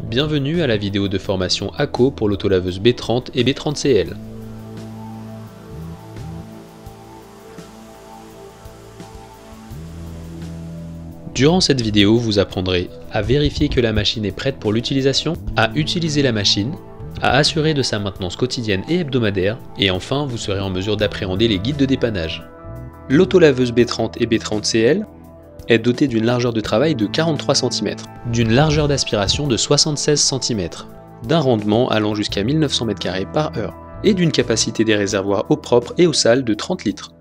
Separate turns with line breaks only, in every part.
Bienvenue à la vidéo de formation ACO pour l'autolaveuse B30 et B30CL. Durant cette vidéo, vous apprendrez à vérifier que la machine est prête pour l'utilisation, à utiliser la machine, à assurer de sa maintenance quotidienne et hebdomadaire, et enfin vous serez en mesure d'appréhender les guides de dépannage. L'autolaveuse B30 et B30CL est dotée d'une largeur de travail de 43 cm, d'une largeur d'aspiration de 76 cm, d'un rendement allant jusqu'à 1900 m² par heure, et d'une capacité des réservoirs eau propre et eau sale de 30 litres.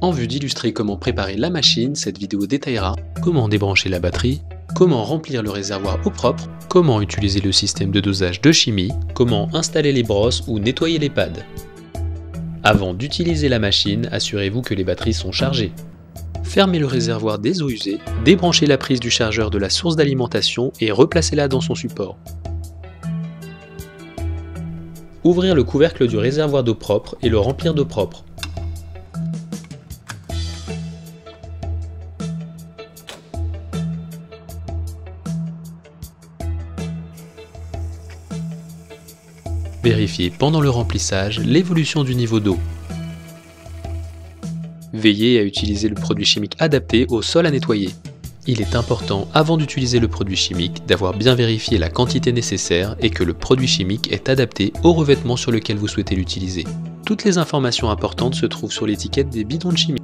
En vue d'illustrer comment préparer la machine, cette vidéo détaillera comment débrancher la batterie, comment remplir le réservoir eau propre, comment utiliser le système de dosage de chimie, comment installer les brosses ou nettoyer les pads. Avant d'utiliser la machine, assurez-vous que les batteries sont chargées. Fermez le réservoir des eaux usées, débranchez la prise du chargeur de la source d'alimentation et replacez-la dans son support. Ouvrir le couvercle du réservoir d'eau propre et le remplir d'eau propre. Vérifiez pendant le remplissage l'évolution du niveau d'eau. Veillez à utiliser le produit chimique adapté au sol à nettoyer. Il est important, avant d'utiliser le produit chimique, d'avoir bien vérifié la quantité nécessaire et que le produit chimique est adapté au revêtement sur lequel vous souhaitez l'utiliser. Toutes les informations importantes se trouvent sur l'étiquette des bidons de chimie.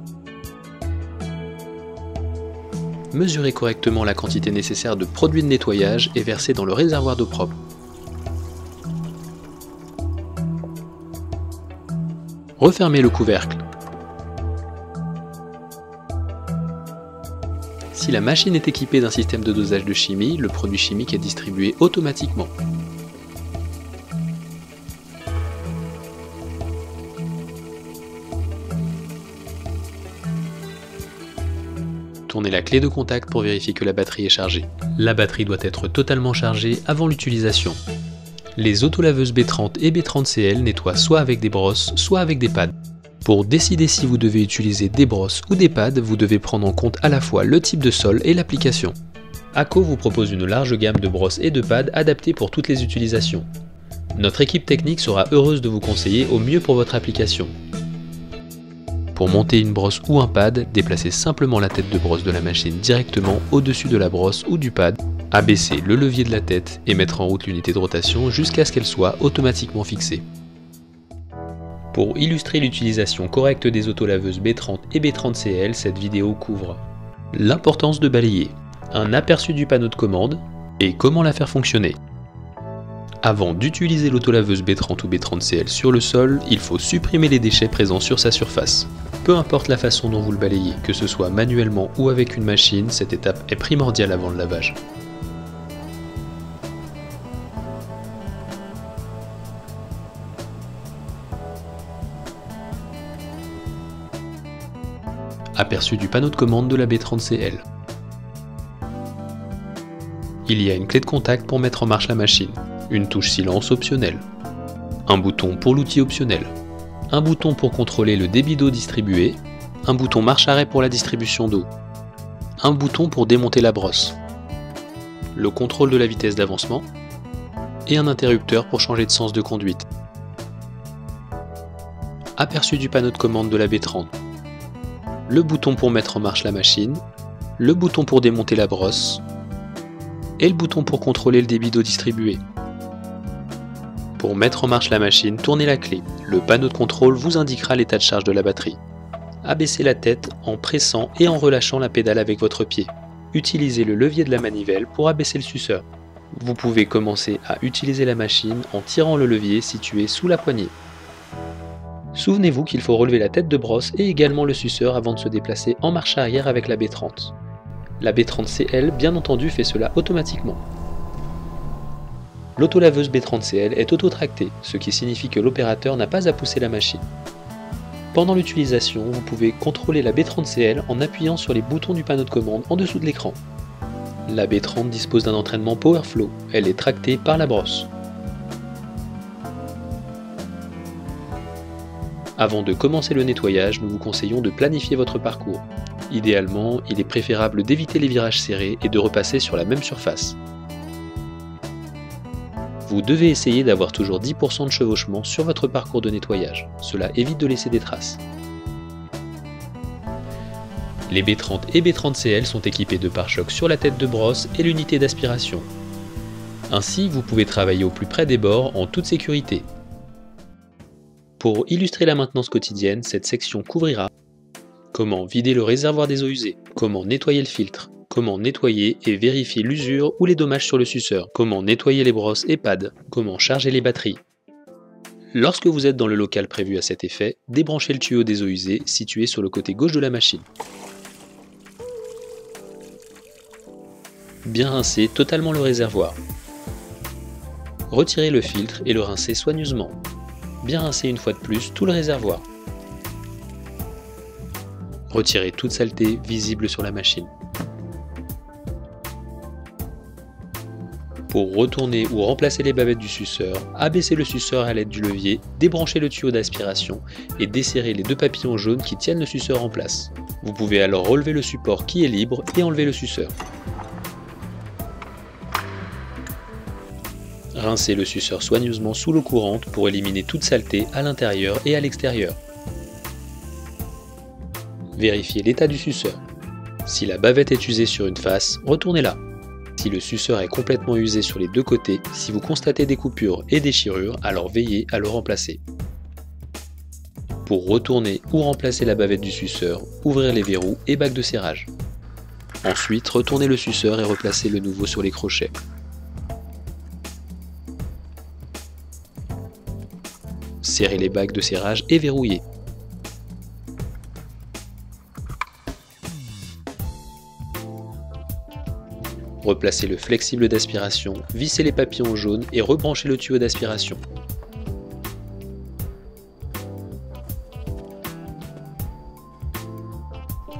Mesurez correctement la quantité nécessaire de produit de nettoyage et versez dans le réservoir d'eau propre. Refermez le couvercle. Si la machine est équipée d'un système de dosage de chimie, le produit chimique est distribué automatiquement. Tournez la clé de contact pour vérifier que la batterie est chargée. La batterie doit être totalement chargée avant l'utilisation. Les autolaveuses B30 et B30CL nettoient soit avec des brosses, soit avec des pads. Pour décider si vous devez utiliser des brosses ou des pads, vous devez prendre en compte à la fois le type de sol et l'application. ACO vous propose une large gamme de brosses et de pads adaptés pour toutes les utilisations. Notre équipe technique sera heureuse de vous conseiller au mieux pour votre application. Pour monter une brosse ou un pad, déplacez simplement la tête de brosse de la machine directement au-dessus de la brosse ou du pad, abaissez le levier de la tête et mettre en route l'unité de rotation jusqu'à ce qu'elle soit automatiquement fixée. Pour illustrer l'utilisation correcte des autolaveuses B30 et B30CL, cette vidéo couvre l'importance de balayer, un aperçu du panneau de commande et comment la faire fonctionner. Avant d'utiliser l'autolaveuse B30 ou B30CL sur le sol, il faut supprimer les déchets présents sur sa surface. Peu importe la façon dont vous le balayez, que ce soit manuellement ou avec une machine, cette étape est primordiale avant le lavage. Aperçu du panneau de commande de la B30CL. Il y a une clé de contact pour mettre en marche la machine, une touche silence optionnelle, un bouton pour l'outil optionnel, un bouton pour contrôler le débit d'eau distribué, un bouton marche-arrêt pour la distribution d'eau, un bouton pour démonter la brosse, le contrôle de la vitesse d'avancement et un interrupteur pour changer de sens de conduite. Aperçu du panneau de commande de la B30. Le bouton pour mettre en marche la machine, le bouton pour démonter la brosse et le bouton pour contrôler le débit d'eau distribué. Pour mettre en marche la machine, tournez la clé. Le panneau de contrôle vous indiquera l'état de charge de la batterie. Abaissez la tête en pressant et en relâchant la pédale avec votre pied. Utilisez le levier de la manivelle pour abaisser le suceur. Vous pouvez commencer à utiliser la machine en tirant le levier situé sous la poignée. Souvenez-vous qu'il faut relever la tête de brosse et également le suceur avant de se déplacer en marche arrière avec la B30. La B30CL, bien entendu, fait cela automatiquement. L'autolaveuse B30CL est auto-tractée, ce qui signifie que l'opérateur n'a pas à pousser la machine. Pendant l'utilisation, vous pouvez contrôler la B30CL en appuyant sur les boutons du panneau de commande en dessous de l'écran. La B30 dispose d'un entraînement PowerFlow, elle est tractée par la brosse. Avant de commencer le nettoyage, nous vous conseillons de planifier votre parcours. Idéalement, il est préférable d'éviter les virages serrés et de repasser sur la même surface. Vous devez essayer d'avoir toujours 10% de chevauchement sur votre parcours de nettoyage, cela évite de laisser des traces. Les B30 et B30CL sont équipés de pare-chocs sur la tête de brosse et l'unité d'aspiration. Ainsi, vous pouvez travailler au plus près des bords en toute sécurité. Pour illustrer la maintenance quotidienne, cette section couvrira comment vider le réservoir des eaux usées, comment nettoyer le filtre, comment nettoyer et vérifier l'usure ou les dommages sur le suceur, comment nettoyer les brosses et pads, comment charger les batteries. Lorsque vous êtes dans le local prévu à cet effet, débranchez le tuyau des eaux usées situé sur le côté gauche de la machine. Bien rincer totalement le réservoir. Retirez le filtre et le rincez soigneusement. Bien rincer une fois de plus tout le réservoir. Retirez toute saleté visible sur la machine. Pour retourner ou remplacer les bavettes du suceur, abaissez le suceur à l'aide du levier, débranchez le tuyau d'aspiration et desserrez les deux papillons jaunes qui tiennent le suceur en place. Vous pouvez alors relever le support qui est libre et enlever le suceur. Rincez le suceur soigneusement sous l'eau courante pour éliminer toute saleté à l'intérieur et à l'extérieur. Vérifiez l'état du suceur. Si la bavette est usée sur une face, retournez-la. Si le suceur est complètement usé sur les deux côtés, si vous constatez des coupures et déchirures, alors veillez à le remplacer. Pour retourner ou remplacer la bavette du suceur, ouvrez les verrous et bacs de serrage. Ensuite, retournez le suceur et replacez le nouveau sur les crochets. Serrez les bacs de serrage et verrouillez. Replacez le flexible d'aspiration, vissez les papillons jaunes et rebranchez le tuyau d'aspiration.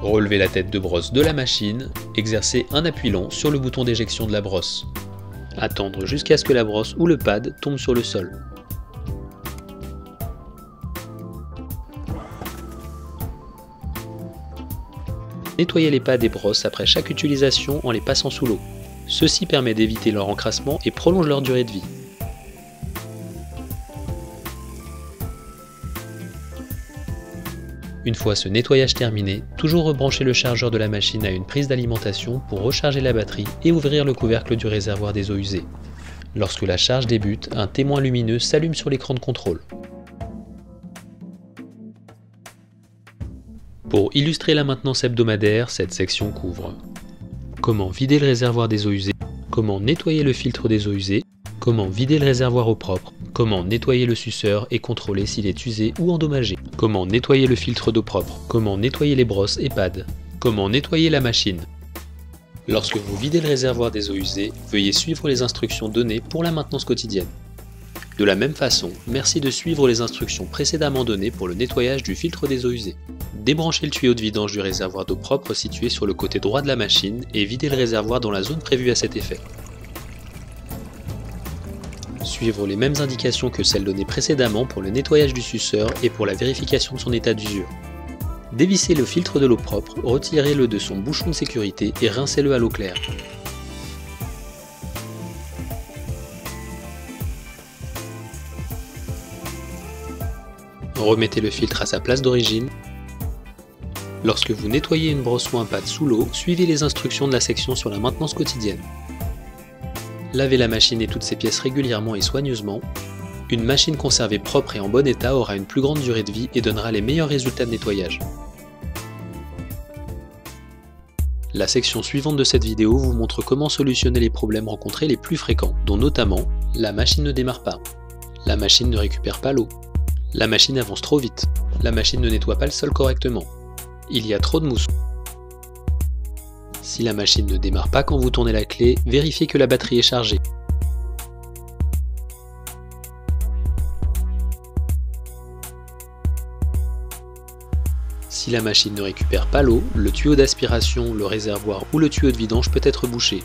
Relevez la tête de brosse de la machine, exercez un appui long sur le bouton d'éjection de la brosse. Attendre jusqu'à ce que la brosse ou le pad tombe sur le sol. Nettoyez les pads et brosses après chaque utilisation en les passant sous l'eau. Ceci permet d'éviter leur encrassement et prolonge leur durée de vie. Une fois ce nettoyage terminé, toujours rebrancher le chargeur de la machine à une prise d'alimentation pour recharger la batterie et ouvrir le couvercle du réservoir des eaux usées. Lorsque la charge débute, un témoin lumineux s'allume sur l'écran de contrôle. Pour illustrer la maintenance hebdomadaire, cette section couvre comment vider le réservoir des eaux usées, comment nettoyer le filtre des eaux usées, comment vider le réservoir au propre, comment nettoyer le suceur et contrôler s'il est usé ou endommagé, comment nettoyer le filtre d'eau propre, comment nettoyer les brosses et pads, comment nettoyer la machine. Lorsque vous videz le réservoir des eaux usées, veuillez suivre les instructions données pour la maintenance quotidienne. De la même façon, merci de suivre les instructions précédemment données pour le nettoyage du filtre des eaux usées. Débranchez le tuyau de vidange du réservoir d'eau propre situé sur le côté droit de la machine et videz le réservoir dans la zone prévue à cet effet. Suivre les mêmes indications que celles données précédemment pour le nettoyage du suceur et pour la vérification de son état d'usure. Dévissez le filtre de l'eau propre, retirez-le de son bouchon de sécurité et rincez-le à l'eau claire. Remettez le filtre à sa place d'origine. Lorsque vous nettoyez une brosse ou un pad sous l'eau, suivez les instructions de la section sur la maintenance quotidienne. Lavez la machine et toutes ses pièces régulièrement et soigneusement. Une machine conservée propre et en bon état aura une plus grande durée de vie et donnera les meilleurs résultats de nettoyage. La section suivante de cette vidéo vous montre comment solutionner les problèmes rencontrés les plus fréquents, dont notamment la machine ne démarre pas, la machine ne récupère pas l'eau, la machine avance trop vite, la machine ne nettoie pas le sol correctement, il y a trop de mousse. Si la machine ne démarre pas quand vous tournez la clé, vérifiez que la batterie est chargée. Si la machine ne récupère pas l'eau, le tuyau d'aspiration, le réservoir ou le tuyau de vidange peut être bouché.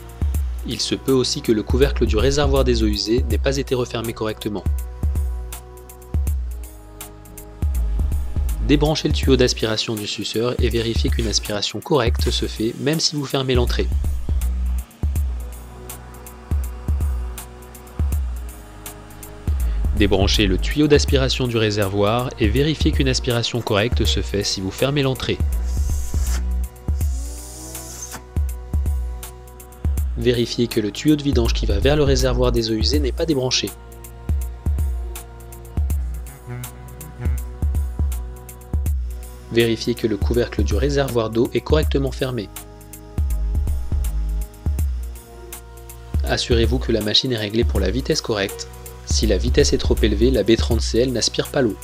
Il se peut aussi que le couvercle du réservoir des eaux usées n'ait pas été refermé correctement. Débranchez le tuyau d'aspiration du suceur et vérifiez qu'une aspiration correcte se fait même si vous fermez l'entrée. Débranchez le tuyau d'aspiration du réservoir et vérifiez qu'une aspiration correcte se fait si vous fermez l'entrée. Vérifiez que le tuyau de vidange qui va vers le réservoir des eaux usées n'est pas débranché. Vérifiez que le couvercle du réservoir d'eau est correctement fermé. Assurez-vous que la machine est réglée pour la vitesse correcte. Si la vitesse est trop élevée, la B30CL n'aspire pas l'eau.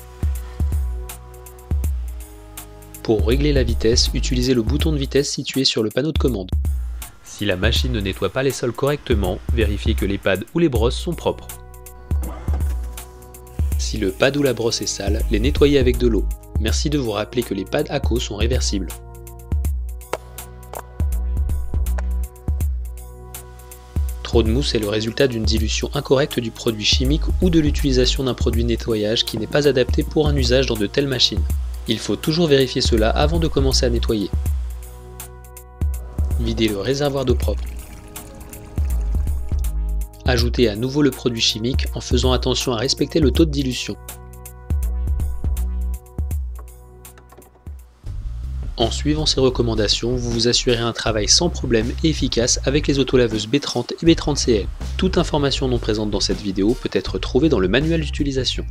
Pour régler la vitesse, utilisez le bouton de vitesse situé sur le panneau de commande. Si la machine ne nettoie pas les sols correctement, vérifiez que les pads ou les brosses sont propres. Si le pad ou la brosse est sale, les nettoyez avec de l'eau. Merci de vous rappeler que les pads ACO sont réversibles. Trop de mousse est le résultat d'une dilution incorrecte du produit chimique ou de l'utilisation d'un produit de nettoyage qui n'est pas adapté pour un usage dans de telles machines. Il faut toujours vérifier cela avant de commencer à nettoyer. Videz le réservoir d'eau propre. Ajoutez à nouveau le produit chimique en faisant attention à respecter le taux de dilution. En suivant ces recommandations, vous vous assurez un travail sans problème et efficace avec les autolaveuses B30 et B30CL. Toute information non présente dans cette vidéo peut être trouvée dans le manuel d'utilisation.